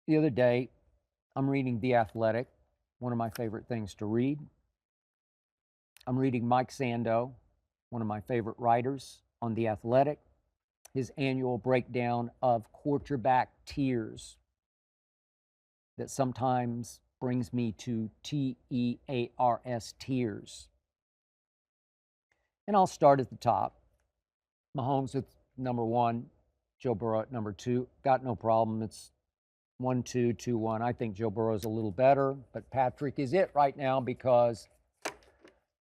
The other day, I'm reading The Athletic, one of my favorite things to read. I'm reading Mike Sando, one of my favorite writers on The Athletic, his annual breakdown of quarterback tiers that sometimes brings me to TEARS, tears. And I'll start at the top. Mahomes at number one, Joe Burrow at number two. Got no problem. It's 1-2, 2-1. I think Joe Burrow's a little better, but Patrick is it right now because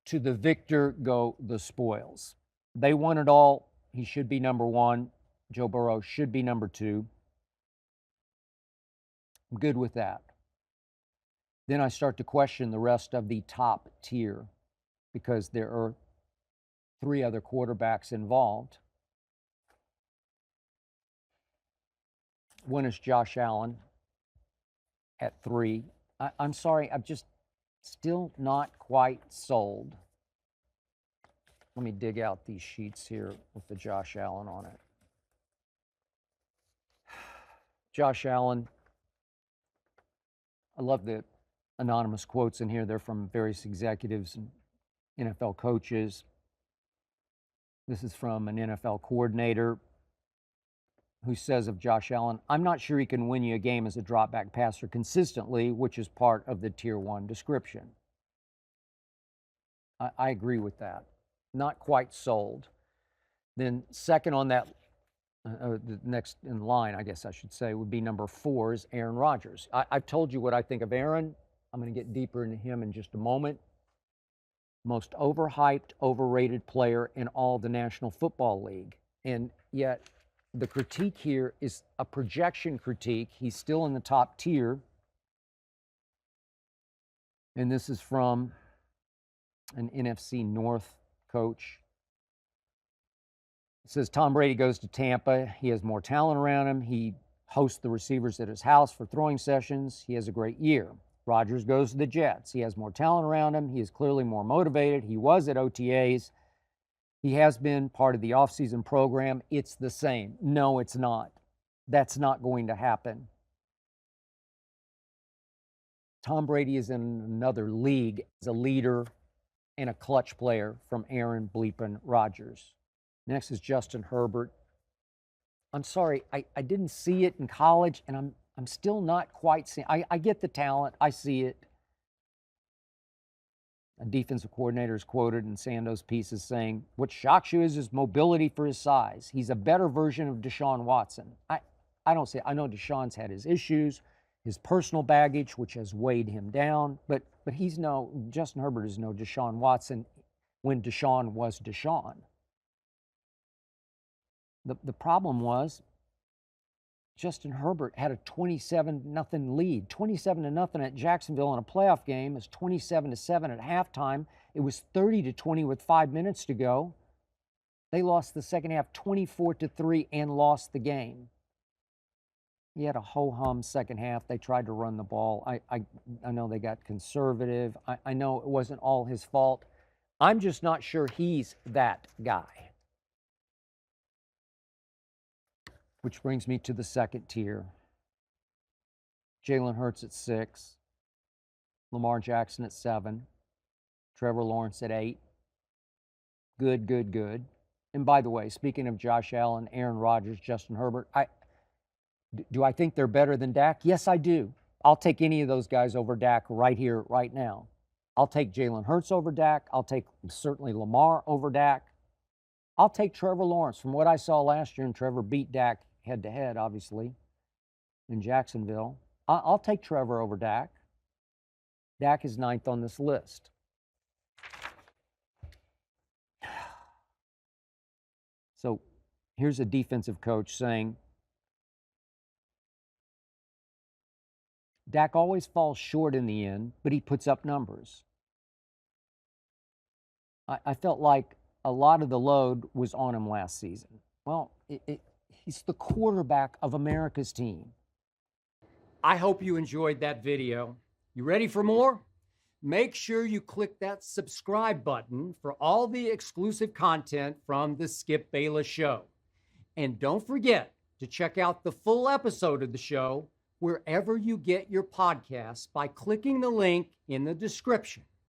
to the victor go the spoils. They won it all. He should be number one. Joe Burrow should be number two. I'm good with that. Then I start to question the rest of the top tier because there are three other quarterbacks involved. One is Josh Allen at 3. I'm sorry, I'm just still not quite sold. Let me dig out these sheets here with the Josh Allen on it. Josh Allen, I love the anonymous quotes in here. They're from various executives and NFL coaches. This is from an NFL coordinator who says of Josh Allen, I'm not sure he can win you a game as a drop back passer consistently, which is part of the tier 1 description. I agree with that. Not quite sold. Then second on that, the next in line, I guess I should say, would be number 4 is Aaron Rodgers. I've told you what I think of Aaron. I'm going to get deeper into him in just a moment. Most overhyped, overrated player in all the National Football League. And yet the critique here is a projection critique. He's still in the top tier. And this is from an NFC North coach. It says Tom Brady goes to Tampa. He has more talent around him. He hosts the receivers at his house for throwing sessions. He has a great year. Rodgers goes to the Jets. He has more talent around him. He is clearly more motivated. He was at OTAs. He has been part of the offseason program. It's the same. No, it's not. That's not going to happen. Tom Brady is in another league as a leader and a clutch player from Aaron Bleepin Rodgers. Next is Justin Herbert. I'm sorry, I didn't see it in college, and I'm still not quite seeing. I get the talent. I see it. A defensive coordinator is quoted in Sando's piece as saying, what shocks you is his mobility for his size. He's a better version of Deshaun Watson. I don't say, I know Deshaun's had his issues, his personal baggage, which has weighed him down, but Justin Herbert is no Deshaun Watson when Deshaun was Deshaun. The problem was Justin Herbert had a 27-0 lead. 27-0 at Jacksonville in a playoff game. It was 27-7 at halftime. It was 30-20 with 5 minutes to go. They lost the second half 24-3 and lost the game. He had a ho-hum second half. They tried to run the ball. I know they got conservative. I know it wasn't all his fault. I'm just not sure he's that guy. Which brings me to the second tier. Jalen Hurts at 6. Lamar Jackson at 7. Trevor Lawrence at 8. Good. And by the way, speaking of Josh Allen, Aaron Rodgers, Justin Herbert, do I think they're better than Dak? Yes, I do. I'll take any of those guys over Dak right here, right now. I'll take Jalen Hurts over Dak. I'll take certainly Lamar over Dak. I'll take Trevor Lawrence. From what I saw last year, and Trevor beat Dak head-to-head, obviously, in Jacksonville. I'll take Trevor over Dak. Dak is 9th on this list. So here's a defensive coach saying, Dak always falls short in the end, but he puts up numbers. I felt like a lot of the load was on him last season. Well, he's the quarterback of America's team. I hope you enjoyed that video. You ready for more? Make sure you click that subscribe button for all the exclusive content from the Skip Bayless Show. And don't forget to check out the full episode of the show wherever you get your podcasts by clicking the link in the description.